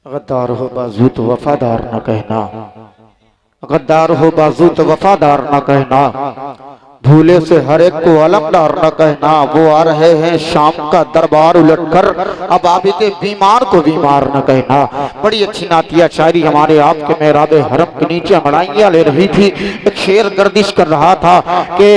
गद्दार हो बाजू तो वफादार न कहना, गद्दार हो बाजू तो वफादार न कहना, भूले से हर एक को अलमदार न कहना। वो आ रहे हैं शाम का दरबार उलटकर, अब आबिदे बीमार को बीमार न कहना। बड़ी अच्छी नातिया शायरी हमारे आपके मेहराबे हरम के नीचे मड़ाइयाँ ले रही थी। एक शेर गर्दिश कर रहा था कि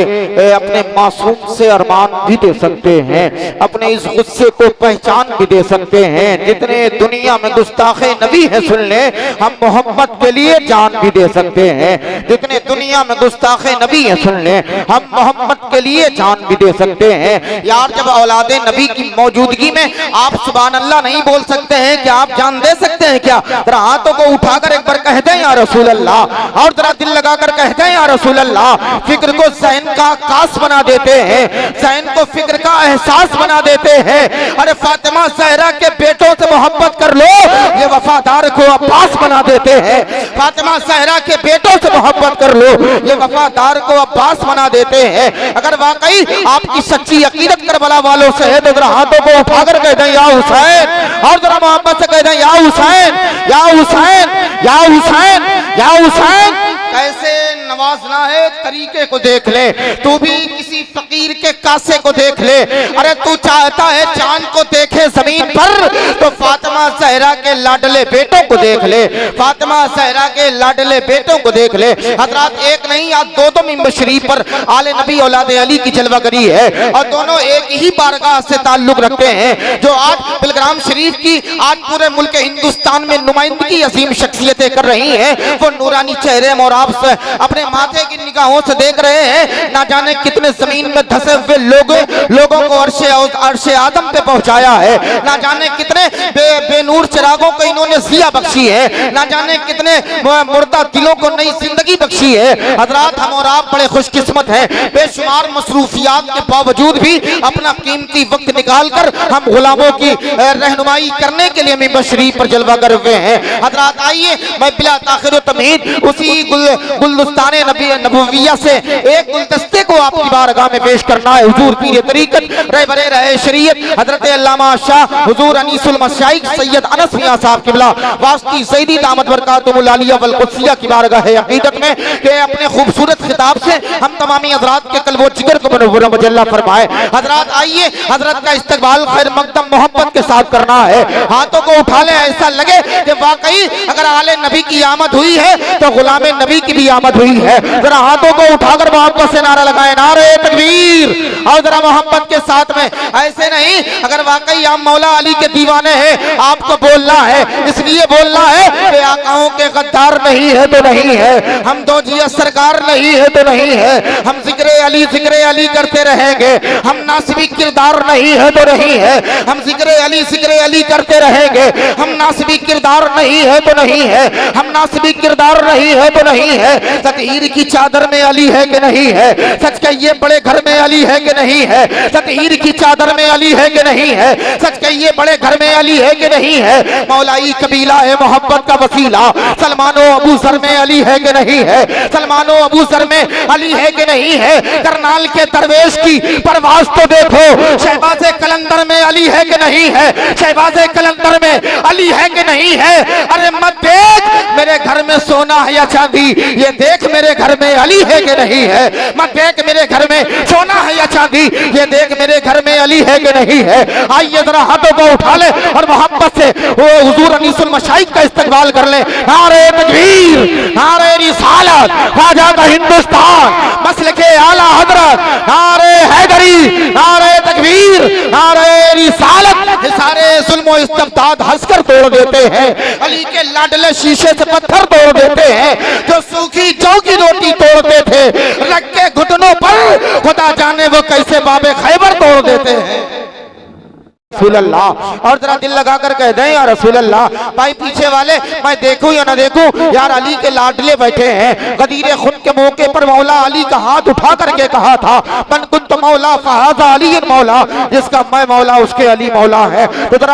अपने मासूम से अरमान भी दे सकते हैं, अपने इस गुस्से को पहचान भी दे सकते हैं। जितने दुनिया में गुस्ताखे नबी है सुन ले, हम मोहब्बत के लिए जान भी दे सकते हैं। जितने दुनिया में गुस्ताखे नबी है सुन ले, हम मोहम्मद के लिए जान भी दे सकते हैं। यार जब औलादे नबी की मौजूदगी में आप सुभान अल्लाह नहीं बोल सकते हैं, क्या आप जान दे सकते हैं क्या? जरा हाथों को उठाकर एक बार कह दें या रसूल अल्लाह, और जरा दिल लगाकर कह दें या रसूल अल्लाह। फिक्र को ज़हन का आकाश बना देते हैं, ज़हन को फिक्र का एहसास बना देते हैं। अरे फातिमा ज़हरा के बेटों से मोहब्बत कर लो, ये वफादार को अब्बास बना देते हैं। फातिमा ज़हरा के बेटों से मोहब्बत कर लो, ये वफादार को अब्बास बना देते हैं। अगर वाकई आपकी सच्ची अकीदत करबला वालों से है तो जरा हाथों को उठाकर कह दें या हुसैन, और जरा मोहब्बत से कह दें या हुसैन, या हुसैन, या हुसैन, या हुसैन। कैसे नवाजना है तरीके को देख ले, तू भी किसी फकीर के कासे को देख ले। अरे तू चाहता है चांद को देखे जमीन पर, तो फातिमा ज़हरा के लाडले बेटों को देख ले, फातिमा ज़हरा के लाडले बेटों को देख ले। हजरात एक नहीं या दो मिंबर शरीफ पर आले नबी औलादे अली की जलवागरी है, और दोनों एक ही बारगाह से ताल्लुक रखते हैं। जो आज बिलग्राम शरीफ की आज पूरे मुल्क हिंदुस्तान में नुमाइंदगी अजीम शख्सियतें कर रही हैं, वो नूरानी चेहरे और आप अपने माथे की निगाहों से देख रहे हैं। ना जाने कितने जमीन में धसे हुए लोगों को अर्शे आदम पे पहुंचाया है, ना जाने कितने बेनूर चिरागों को इन्होंने जिया बख्शी है, ना जाने कितने मुर्दा दिलों को नई जिंदगी बख्शी है। हजरात हम और आप बड़े खुशकिस्मत हैं, बेशुमार मसरूफियात के बावजूद भी अपना कीमती वक्त निकाल कर हम गुलामों की रहनुमाई करने के लिए मिंबर शरीफ पर जलवा कर हुए हैं। हजरात आइए मैं बिला ताखिर तमीद उसी गुलदस्ताने नबविया से एक गुलदस्ते को आपकी बारगाह में पेश करना है। हुजूर पीर तरीकत रहबरे रहे शरीयत हजरत अल्लामा शाह हुजूर अनीसुल मशाइख सैयद अनस मियां साहब किबला वास्ती सईदी दामत बरकातुहुल आलिया वल कुद्सिया की बारगाह है अकीदत में कि अपने खूबसूरत खिताब से हम तमामी हजरात के कल्ब व जिगर को मुनव्वर मुजल्ला फरमाए। हजरात आइए हजरत का इस्तकबाल खैर मकदम मोहब्बत के साथ करना है। हाथों को उठा ले, ऐसा लगे कि वाकई अगर आले नबी की आमद हुई है तो गुलामे नबी की भी आमद हुई है। जरा हाथों को उठाकर मोहब्बत से नारा लगाए, नारे तकबीर, और जरा मोहब्बत के साथ में ऐसे नहीं। अगर वाकई आप मौला अली के दीवाने हैं, आपको बोलना है, इसलिए बोलना है कि आकाओं के गद्दार नहीं है तो नहीं है, हम दो जिया सरकार नहीं है तो नहीं है, हम जिक्र अली करते रहेंगे, हम नासिबी किरदार नहीं है तो नहीं है, हम जिक्र अली करते रहेंगे, हम नासिबी किरदार नहीं है तो नहीं है, हम नासिबी किरदार नहीं है तो नहीं है। ततहीर की चादर में अली है कि नहीं है, सच कहिए बड़े घर में अली है कि नहीं है, ततहीर की चादर में अली है कि नहीं है, सच कहिए बड़े घर में अली है कि नहीं है। मौलाई कबीला है मोहब्बत का वसीला, सलमानो अबू सर में अली है कि नहीं है, सलमानो अबू सर में अली है कि नहीं है। करनाल के दरवेश की परवाज तो देखो, शहबाज़े कलंदर में अली है कि नहीं है, शहबाज़े कलंदर में अली है कि नहीं है। अरे मत देख मेरे घर में सोना है या चांदी, ये देख मेरे घर में अली है कि नहीं है। मत देख मेरे घर में सोना है या चांदी, ये देख मेरे घर में अली है कि नहीं है। आइए जरा हाथों को उठा ले और मोहब्बत से वो हुजूर अनीसुल मशाइख का इस्तकबाल कर ले। नारे तकबीर, नारे रिसालत, ख्वाजा का हिंदुस्तान, मसलके आला हजरत, नारे हैदरी, नारे तकबीर, नारे रिसालत। सारे जुल्म और इस्तिबदाद हंसकर तोड़ देते हैं, अली के लाडले शीशे से पत्थर तोड़ देते हैं, जो सूखी जौ की रोटी तोड़ते थे रख के घुटनों पर, खुदा जाने वो कैसे बाबे खैबर तोड़ देते हैं। रसूल अल्लाह, और जरा दिल लगाकर कह दें या रसूल अल्लाह। भाई पीछे वाले मैं देखूं या ना देखूं, यार अली के लाडले बैठे हैं, गदीरे खुद के मौके पर मौला अली का हाथ उठा करके कहा था, मन कुंत मौला फहाजा अली मौला, जिसका मैं मौला उसके अली मौला है। तो जरा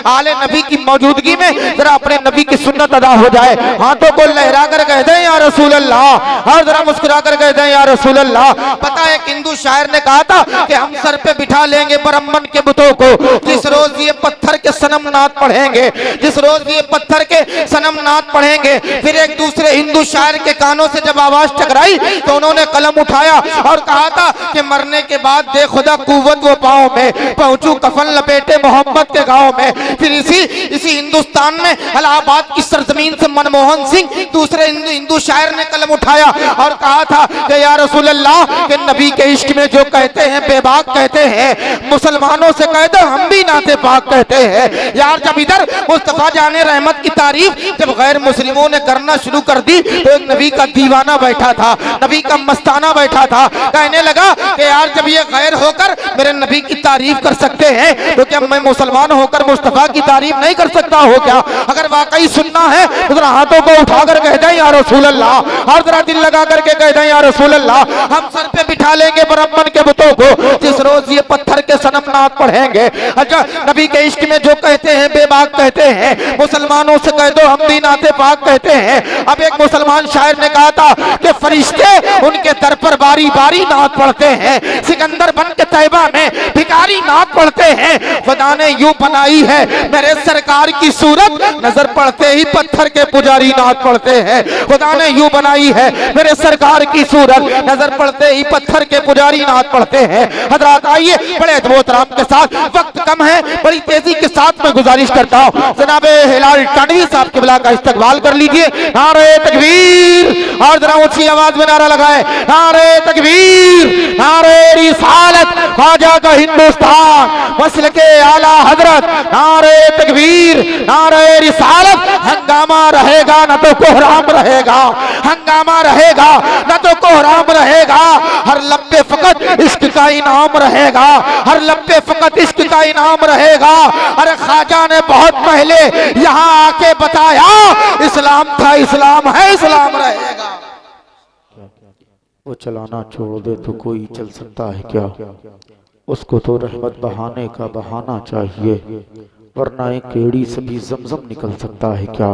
आले नबी की मौजूदगी में जरा अपने नबी की सुन्नत अदा हो जाए, हाथों को लहरा कर कह दें या रसूल अल्लाह, और जरा मुस्कुरा कर कह दें या रसूल अल्लाह। पता है एक हिंदू शायर ने कहा था कि हम सर पे बिठा लेंगे ब्राह्मण के बुतों को, जिस रोज ये पत्थर के सनम नाथ पढ़ेंगे, जिस रोज ये पत्थर के सनम नाथ पढ़ेंगे। फिर एक दूसरे हिंदू शायर के कानों से जब आवाज टकराई तो उन्होंने कलम उठाया और कहा था कि मरने के बाद दे खुदा कुव्वत वो पाँव में, पहुंचू कफन लपेटे मोहम्मद के गांव में। फिर इसी हिंदुस्तान में इलाहाबाद की सरजमीन से मनमोहन सिंह दूसरे हिंदू शायर ने कलम उठाया और कहा था कि या रसूल अल्लाह के नबी के इश्क में जो कहते हैं बेबाक कहते हैं, मुसलमानों से कह दो हम भी नाते पाक कहते हैं। यार जब इधर मुस्तफा जाने रहमत की तारीफ जब गैर मुस्लिमों ने करना शुरू कर दी तो एक नबी का दीवाना बैठा था, नबी का मस्ताना बैठा था, कहने लगा कि यार जब ये गैर होकर मेरे नबी की तारीफ कर सकते हैं तो क्या मैं मुसलमान होकर मुस्तफा की तारीफ नहीं कर सकता हो क्या? अगर वाकई सुनना है तो जरा हाथों को उठाकर कह दें या रसूल अल्लाह, और जरा दिल लगा करके कह दें या रसूल अल्लाह। हम सर पे बिठा लेंगे ब्राह्मण के बुतों को, जिस रोज ये पत्थर के सनम नाथ पढ़ेंगे। अच्छा नबी के इश्क में जो कहते हैं बेबाक कहते हैं, मुसलमानों से कह दो हम भी नाते पाक कहते हैं। अब एक मुसलमान शायर ने कहा था कि फरिश्ते उनके दर पर बारी बारी नात पढ़ते हैं, सिकंदर बन के तैबा में भिखारी नात पढ़ते हैं। खुदा ने यूं बनाई है मेरे सरकार की सूरत, नजर पड़ते ही पत्थर के पुजारी नात पढ़ते हैं। खुदा ने यूं बनाई है मेरे सरकार की सूरत, नजर पड़ते ही पत्थर के पुजारी नात पढ़ते हैं। हजरात आइए बड़े मोहतराम के साथ, वक्त कम है, बड़ी तेजी के साथ मैं गुजारिश करता हूँ जनाब हिलाल टंडवी साहब के बुला का इस्तकबाल कर लीजिए। नारे तकबीर, और जरा ऊंची आवाज में नारा लगाए, नारे तकबीर, नारे रिसालत, ख्वाजा का हिंदुस्तान, मसल के आला हजरत, नारे तकबीर, नारे रिसालत। हंगामा रहेगा न तो कोहराम रहेगा, हंगामा रहेगा न तो कोहराम रहेगा, हर लब्बे फकत इश्क का इनाम रहेगा, हर लब्बे फकत इश्क का इनाम रहेगा। अरे ख्वाजा ने बहुत पहले यहाँ आके बताया इस्लाम था इस्लाम है इस्लाम रहेगा। वो चलाना छोड़ दे तो कोई चल सकता है क्या? उसको तो रहमत बहाने का बहाना चाहिए, वरना एक केड़ी से भी जमजम निकल सकता है क्या?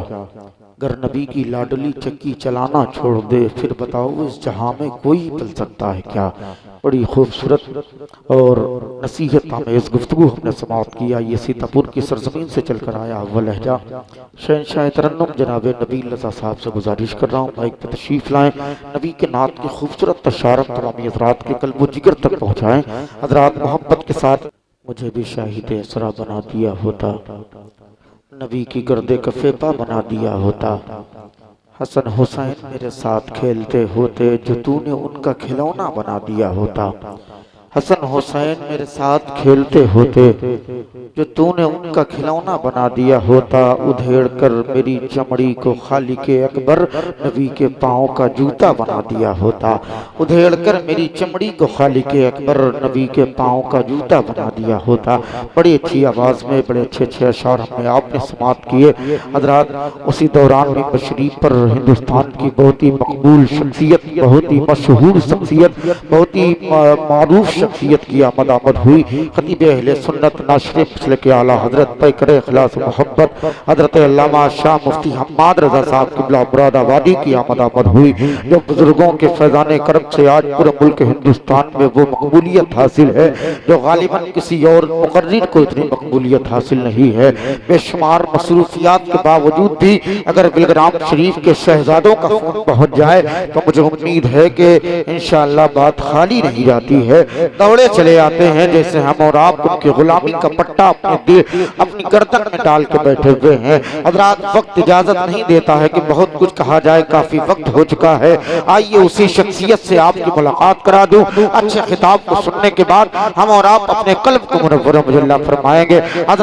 अगर नबी की लाडली चक्की चलाना छोड़ दे फिर बताओ इस जहां में कोई चल सकता है क्या? बड़ी खूबसूरत और नसीहत आमेज़ गुफ्तगू हमने समाप्त किया। ये सीतापुर की सरजमीन से चलकर आया हुआ लहजा। शहंशाह तरन्नुम जनाब नबील रज़ा साहब से गुजारिश कर रहा हूँ माइक पर तशरीफ़ लाएँ, नबी के नात की खूबसूरत तशारत तमामी हज़रात के कल्ब व जिगर तक पहुँचाएँ। हज़रात मोहब्बत के साथ मुझे भी शाहिद असरा बना दिया होता, नबी की गर्दे कफेपा बना दिया होता, हसन हुसैन मेरे साथ खेलते होते जो तूने उनका खिलौना बना दिया होता, हसन हुसैन मेरे साथ खेलते होते जो तूने उनका खिलौना बना दिया होता, उधेड़ कर मेरी चमड़ी को खालिके अकबर नबी के पाँव का जूता बना दिया होता, उधेड़ कर मेरी चमड़ी को खालिके अकबर नबी के पाँव का जूता बना दिया होता। बड़ी अच्छी आवाज़ में बड़े अच्छे अच्छे अशार हमने आपने समाप्त किए। हजरात उसी दौरान में बशरीफ पर हिंदुस्तान की बहुत ही मकबूल शख्सियत, बहुत ही मशहूर शख्सियत, बहुत ही मारूफ शख्सियत की आमद आमद हुई। खतीब अहले सुन्नत नाशरे मसले के आला हजरत पैकर इखलास मोहब्बत हजरत अल्लामा शाह मुफ्ती हम्माद रजा साहब क़िबला मुरादाबादी की आमद आमद हुई, जो बुजुर्गों के फैज़ाने करम से आज पूरे मुल्क हिंदुस्तान में वो मकबूलियत हासिल है जो गालिबन किसी और मुकर्रिर को इतनी मकबूलियत हासिल नहीं है। बेशुमार मसरूफियात के बावजूद भी अगर बिलग्राम शरीफ के शहजादों का फोन पहुँच जाए तो मुझे उम्मीद है कि इंशाअल्लाह बात खाली नहीं जाती है, दौड़े चले आते हैं जैसे हम और आप उनकी गुलामी का पट्टा अपनी गर्दन में डाल के बैठे हुए हैं। हजरात वक्त इजाजत नहीं देता है कि बहुत कुछ कहा जाए, काफी वक्त हो चुका है। आइए उसी शख्सियत से आपकी मुलाकात करा दूं। अच्छे खिताब को सुनने के बाद हम और आप अपने कल्ब को मुनव्वर मुजल्ला फरमाएंगे। हजरात